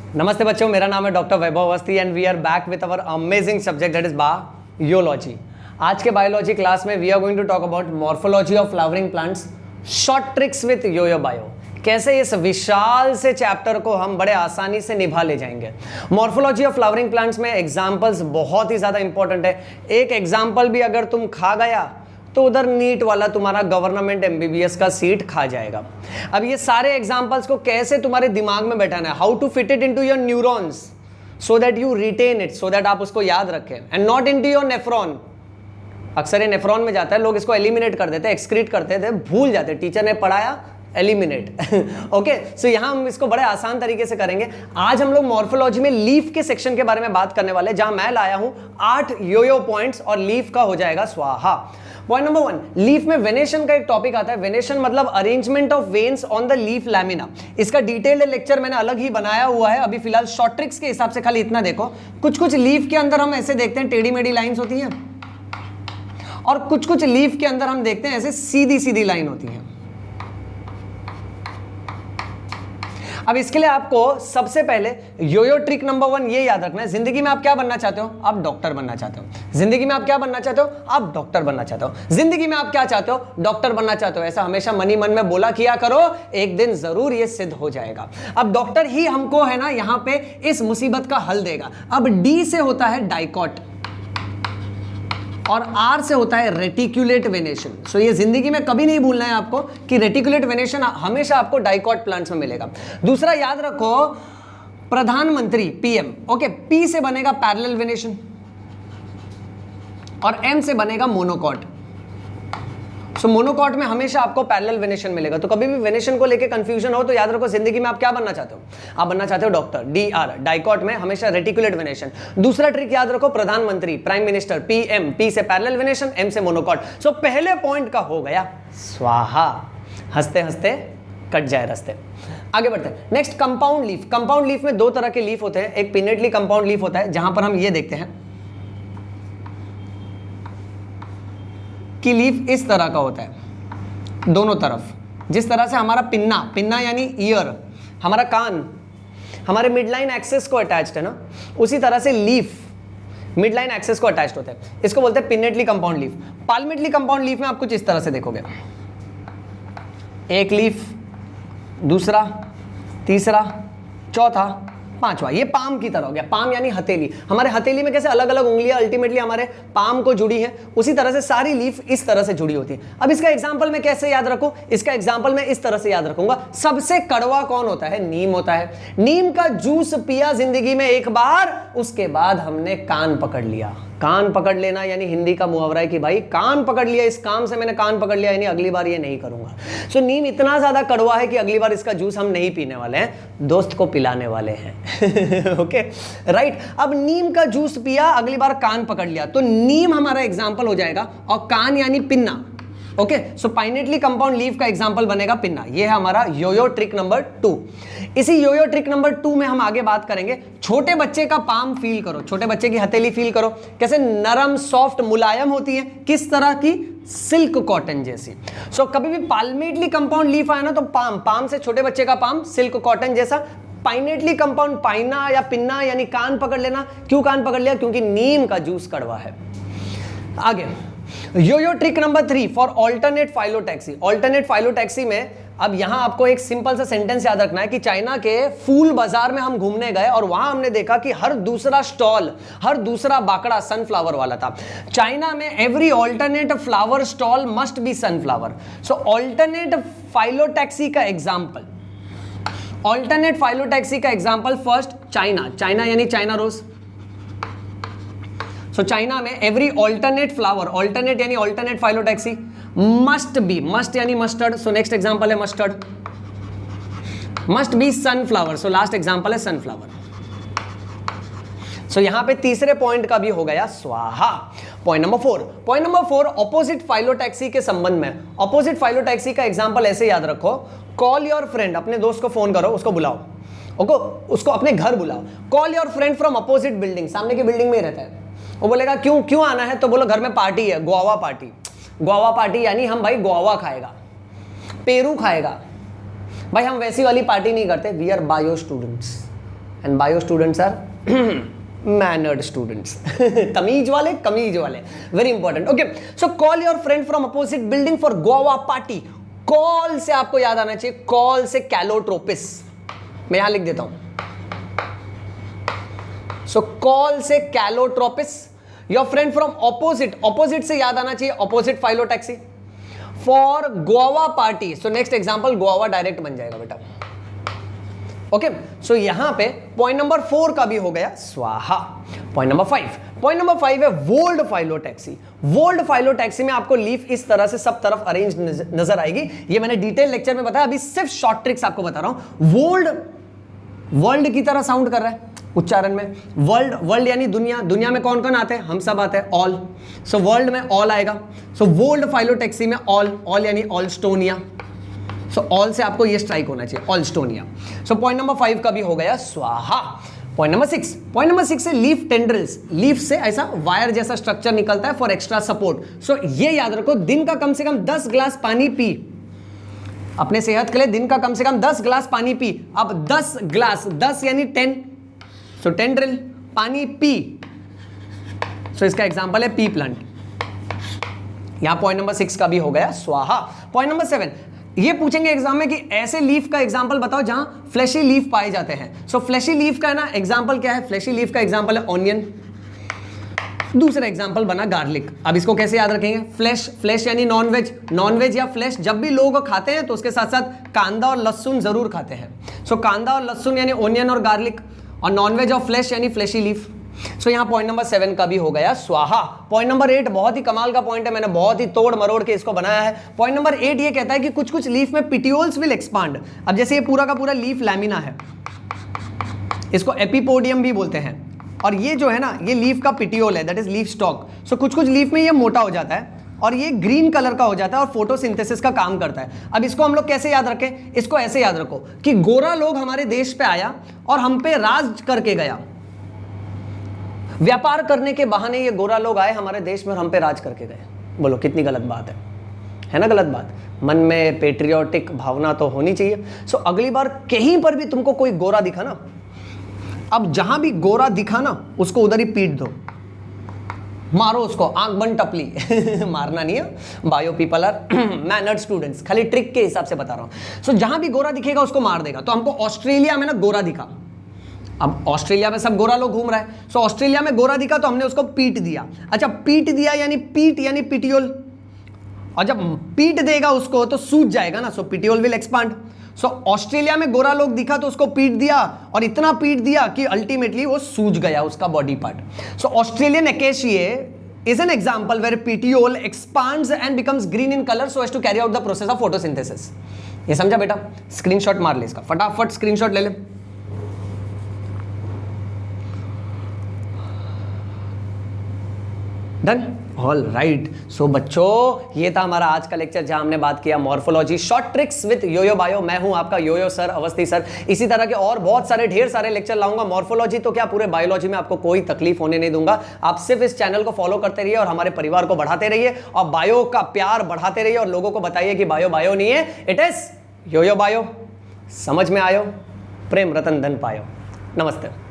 नमस्ते बच्चों, मेरा नाम है doctor Vaibhav Awasthi and we are back with our amazing subject that is biology. आज के बायोलॉजी क्लास में we are going to talk about morphology of flowering plants, short tricks with yoyo bio. कैसे इस विशाल से चैप्टर को हम बड़े आसानी से निभा ले जाएंगे। मॉर्फोलॉजी ऑफ फ्लावरिंग प्लांट्स में एग्जांपल्स बहुत ही ज्यादा इंपॉर्टेंट है। एक एग्जांपल भी अगर तुम खा गया तो उधर नीट वाला तुम्हारा गवर्नमेंट एमबीबीएस का सीट खा जाएगा। अब ये सारे एग्जांपल्स को कैसे तुम्हारे दिमाग में बैठाना है, how to fit it into your neurons so that you retain it, so that आप उसको याद रखें and not into your nephron. अक्सर ये नेफ्रॉन में जाता है, लोग इसको एलिमिनेट कर देते हैं, एक्सक्रीट करते थे, भूल जाते, टीचर ने पढ़ाया एलिमिनेट। ओके, सो यहां हम इसको बड़े आसान तरीके से करेंगे। आज हम लोग मॉर्फोलॉजी में लीफ के सेक्शन के बारे में बात करने वाले, जहां मैं लाया हूं 8 योयो पॉइंट्स और लीफ का हो जाएगा स्वाहा। पॉइंट नंबर 1, लीफ में वेनेशन का एक टॉपिक आता है। वेनेशन मतलब arrangement of veins on the leaf lamina. इसका डिटेल्ड लेक्चर मैंने अलग ही बनाया हुआ है। अभी फिलहाल शॉर्ट ट्रिक्स के हिसाब से खाली इतना देखो, कुछ कुछ लीफ के अंदर हम ऐसे देखते हैं टेढ़ी मेढ़ी लाइंस होती हैं, और कुछ कुछ लीफ के अंदर हम देखते हैं ऐसे सीधी सीधी लाइन होती है। अब इसके लिए आपको सबसे पहले योयो ट्रिक नंबर 1 ये याद रखना है। जिंदगी में आप क्या बनना चाहते हो? आप डॉक्टर बनना चाहते हो। जिंदगी में आप क्या बनना चाहते हो? आप डॉक्टर बनना चाहते हो। जिंदगी में आप क्या चाहते हो? डॉक्टर बनना चाहते हो। ऐसा हमेशा मनी मन में बोला किया करो, एक दिन जरूर ये सिद्ध हो जाएगा। अब डॉक्टर ही हमको है ना यहां पे इस मुसीबत का हल देगा। अब डी से होता है डाइकॉट और आर से होता है रेटिकुलेट वेनेशन। सो ये जिंदगी में कभी नहीं भूलना है आपको कि रेटिकुलेट वेनेशन हमेशा आपको डाइकॉट प्लांट्स में मिलेगा। दूसरा याद रखो, प्रधानमंत्री पीएम। ओके, पी से बनेगा पैरेलल वेनेशन और एम से बनेगा मोनोकॉट। सो मोनोकॉट में हमेशा आपको पैरेलल वेनेशन मिलेगा। तो कभी भी वेनेशन को लेके कंफ्यूजन हो तो याद रखो, जिंदगी में आप क्या बनना चाहते हो? आप बनना चाहते हो डॉक्टर, डी आर। डाइकॉट में हमेशा रेटिकुलेट वेनेशन। दूसरा ट्रिक याद रखो, प्रधानमंत्री, प्राइम मिनिस्टर, पीएम, पी से पैरेलल वेनेशन, एम से मोनोकॉट। सो पहले पॉइंट का हो गया स्वाहा। हंसते हंसते कट जाए रास्ते। आगे बढ़ते हैं। Next, compound leaf. Compound leaf में दो तरह के लीफ होते हैं। एक पिनेटली कंपाउंड लीफ होता है, जहां पर हम ये देखते हैं कि लीफ इस तरह का होता है दोनों तरफ। जिस तरह से हमारा पिन्ना यानी ईयर, हमारा कान हमारे मिड लाइन एक्सेस को अटैच्ड है ना, उसी तरह से लीफ मिड लाइन एक्सेस को अटैच्ड होता है। इसको बोलते हैं pinnately compound leaf. Palmately compound leaf में आप कुछ इस तरह से देखोगे, एक लीफ, दूसरा, तीसरा, चौथा, पांचवा। ये पाम की तरह हो गया। पाम यानी हथेली। हमारे हथेली में कैसे अलग अलग उंगलियां अल्टीमेटली हमारे पाम को जुड़ी है, उसी तरह से सारी लीफ इस तरह से जुड़ी होती है। अब इसका एग्जांपल मैं कैसे याद रखूं? इसका एग्जांपल मैं इस तरह से याद रखूंगा। सबसे कड़वा कौन होता है? नीम होता है। नीम का जूस पिया जिंदगी में एक बार, उसके बाद हमने कान पकड़ लिया। कान पकड़ लेना यानी हिंदी का मुहावरा है कि भाई कान पकड़ लिया, इस काम से मैंने कान पकड़ लिया, यानी अगली बार ये नहीं करूंगा। सो नीम इतना ज्यादा कड़वा है कि अगली बार इसका जूस हम नहीं पीने वाले हैं, दोस्त को पिलाने वाले हैं। Okay, right. अब नीम का जूस पिया, अगली बार कान पकड़ लिया, तो नीम हमारा एग्जाम्पल हो जाएगा और कान यानी पिन्ना। ओके, सो पाइनेटली कंपाउंड लीफ का एग्जांपल बनेगा पिन्ना। ये है हमारा योयो ट्रिक नंबर 2। इसी योयो ट्रिक नंबर 2 में हम आगे बात करेंगे। छोटे बच्चे का पाम फील करो, छोटे बच्चे की हथेली फील करो, कैसे नरम, सॉफ्ट, मुलायम होती है, किस तरह की? सिल्क कॉटन जैसी। सो कभी भी पाल्मेटली कंपाउंड लीफ आया ना तो पाम से छोटे बच्चे का पाम सिल्क कॉटन जैसा। पाइनेटली कंपाउंड पाइना या पिन्ना यानी कान पकड़ लेना। क्यों कान पकड़ लिया? क्योंकि नीम का जूस कड़वा है। आगे yoyo trick number 3 for alternate phyllotaxy. Alternate phyllotaxy में अब यहां आपको एक सिंपल सा सेंटेंस याद रखना है कि चाइना के फूल बाजार में हम घूमने गए और वहां हमने देखा कि हर दूसरा स्टॉल, हर दूसरा बाकड़ा सनफ्लावर वाला था। चाइना में every alternate flower stall must be sunflower. So alternate phyllotaxy का एग्जाम्पल, ऑल्टरनेट फाइलोटैक्सी का एग्जाम्पल फर्स्ट चाइना यानी चाइना रोज। सो चाइना में एवरी ऑल्टरनेट फ्लावर, ऑल्टरनेट यानी alternate phyllotaxy, must be, must यानी mustard. So next example है mustard. Must be sunflower. So last example है sunflower. सो यहां पे तीसरे पॉइंट का भी हो गया स्वाहा। पॉइंट नंबर 4 ऑपोजिट फाइलोटैक्सी के संबंध में। ऑपोजिट फाइलोटैक्सी का एग्जांपल ऐसे याद रखो, कॉल योर फ्रेंड। अपने दोस्त को फोन करो, उसको बुलाओ, उसको अपने घर बुलाओ। Call your friend from opposite building. सामने की बिल्डिंग में ही रहता है। वो बोलेगा क्यों आना है? तो बोलो घर में पार्टी है, गुआवा पार्टी। गुआवा पार्टी यानी हम भाई गुआवा खाएगा, पेरू खाएगा। भाई हम वैसी वाली पार्टी नहीं करते, we are bio students. And bio students are mannered students तमीज वाले, कमीज वाले, very important. Okay, so call your friend from opposite building for Goa party. Call से आपको याद आना चाहिए, कॉल से कैलोट्रोपिस, मैं यहां लिख देता हूं। सो कॉल से Calotropis, your friend from opposite, opposite से याद आना चाहिए opposite phyllotaxy, for Goa party. So next example Goa direct बन जाएगा बेटा। ओके, सो यहां पे पॉइंट नंबर 4 का भी हो गया स्वाहा। पॉइंट नंबर 5 है वोल्ड फाइलोटैक्सी। वोल्ड फाइलोटैक्सी में आपको लीफ इस तरह से सब तरफ अरेंज नजर आएगी। ये मैंने डिटेल लेक्चर में बताया, अभी सिर्फ शॉर्ट ट्रिक्स आपको बता रहा हूं। वोल्ड वर्ल्ड की तरह साउंड कर रहा है उच्चारण में। वर्ल्ड, वर्ल्ड यानी दुनिया, दुनिया में कौन कौन आते हैं, हम सब आते हैं, ऑल। सो वर्ल्ड में ऑल आएगा। सो वोल्ड फाइलोटैक्सी में ऑल, ऑल यानी ऑलस्टोनिया। सो ऑल से आपको ये स्ट्राइक होना चाहिए, ऑलस्टोनिया। सो पॉइंट नंबर 5 का भी हो गया स्वाहा। पॉइंट नंबर 6 से लीफ टेंड्रिल्स, लीफ से ऐसा वायर जैसा स्ट्रक्चर निकलता है फॉर एक्स्ट्रा सपोर्ट। सो ये याद रखो, दिन का कम से कम 10 ग्लास पानी पी, अपने सेहत के लिए दिन का कम से कम 10 ग्लास पानी पी। अब 10 ग्लास, 10 यानी 10, सो टेंड्रिल, पानी पी। सो इसका एग्जांपल है पी प्लांट। यहां पॉइंट नंबर 6 का भी हो गया स्वाहा। पॉइंट नंबर 7, ये पूछेंगे एग्जाम में कि ऐसे लीफ का एग्जांपल बताओ जहां फ्लैशी लीफ पाए जाते हैं। सो फ्लैशी लीफ का है ना एग्जांपल क्या है, फ्लैशी लीफ का एग्जांपल है ऑनियन। दूसरा एग्जांपल बना गार्लिक। अब इसको कैसे याद रखेंगे, फ्लैश, फ्लैश यानी नॉनवेज, नॉनवेज या फ्लैश जब भी लोग खाते हैं तो उसके साथ साथ कांदा और लहसुन जरूर खाते हैं। सो कांदा और लहसुन यानी ऑनियन और गार्लिक, और नॉनवेज और फ्लैश यानी फ्लैशी लीफ। सो यहां पॉइंट नंबर 7 का भी हो गया स्वाहा। पॉइंट नंबर 8 बहुत ही कमाल का पॉइंट है, मैंने बहुत ही तोड़ मरोड़ के इसको बनाया है। पॉइंट नंबर 8 ये कहता है कि कुछ कुछ लीफ में पिटियोल्स विल एक्सपांड। अब जैसे ये पूरा का पूरा लीफ लैमिना है, इसको एपिपोडियम भी बोलते हैं, और ये जो है ना ये लीफ का पिटियोल है, दैट इज लीफ स्टॉक। सो कुछ कुछ लीफ में ये मोटा हो जाता है और ये ग्रीन कलर का हो जाता है और फोटोसिंथेसिस का काम करता है। अब इसको हम लोग कैसे याद रखें, इसको ऐसे याद रखो कि गोरा लोग हमारे देश पे आया और हम पे राज करके गया। व्यापार करने के बहाने ये गोरा लोग आए हमारे देश में और हम पे राज करके गए। बोलो कितनी गलत बात है ना गलत बात। मन में पेट्रियोटिक भावना तो होनी चाहिए। सो अगली बार कहीं पर भी तुमको कोई गोरा दिखा ना, अब जहां भी गोरा दिखा ना उसको उधर ही पीट दो, मारो उसको, आंख बंद टपली मारना नहीं है, bio people are mannered students, खाली ट्रिक के हिसाब से बता रहा हूं। सो जहां भी गोरा दिखेगा उसको मार देगा। तो हमको ऑस्ट्रेलिया में ना गोरा दिखा, अब ऑस्ट्रेलिया में सब गोरा लोग घूम रहा है, सो ऑस्ट्रेलिया में गोरा दिखा तो हमने उसको पीट दिया। अच्छा, पीट दिया यानी पीट यानी पिटियोल, और जब पीट देगा उसको तो सूज जाएगा ना, so petiole will expand. So Australia में गोरा लोग दिखा तो उसको पीट दिया, और इतना पीट दिया कि अल्टीमेटली वो सूज गया उसका body part. So Australian acacia is an example where petiole expands and becomes green in color so as to carry out the process of photosynthesis। ये समझा बेटा, स्क्रीनशॉट मार ले इसका, फटाफट स्क्रीनशॉट ले ले। Done, all right. सो बच्चों ये था हमारा आज का लेक्चर जहां हमने बात किया morphology, short tricks with yoyo bio. मैं हूं आपका योयो सर, अवस्थी सर। इसी तरह के और बहुत सारे ढेर सारे लेक्चर लाऊंगा। मॉर्फोलॉजी तो क्या, पूरे बायोलॉजी में आपको कोई तकलीफ होने नहीं दूंगा। आप सिर्फ इस चैनल को फॉलो करते रहिए और हमारे परिवार को बढ़ाते रहिए, और बायो का प्यार बढ़ाते रहिए, और लोगों को बताइए कि बायो बायो नहीं है, इट इज योयो बायो। समझ में आयो, प्रेम रतन धन पायो। नमस्ते।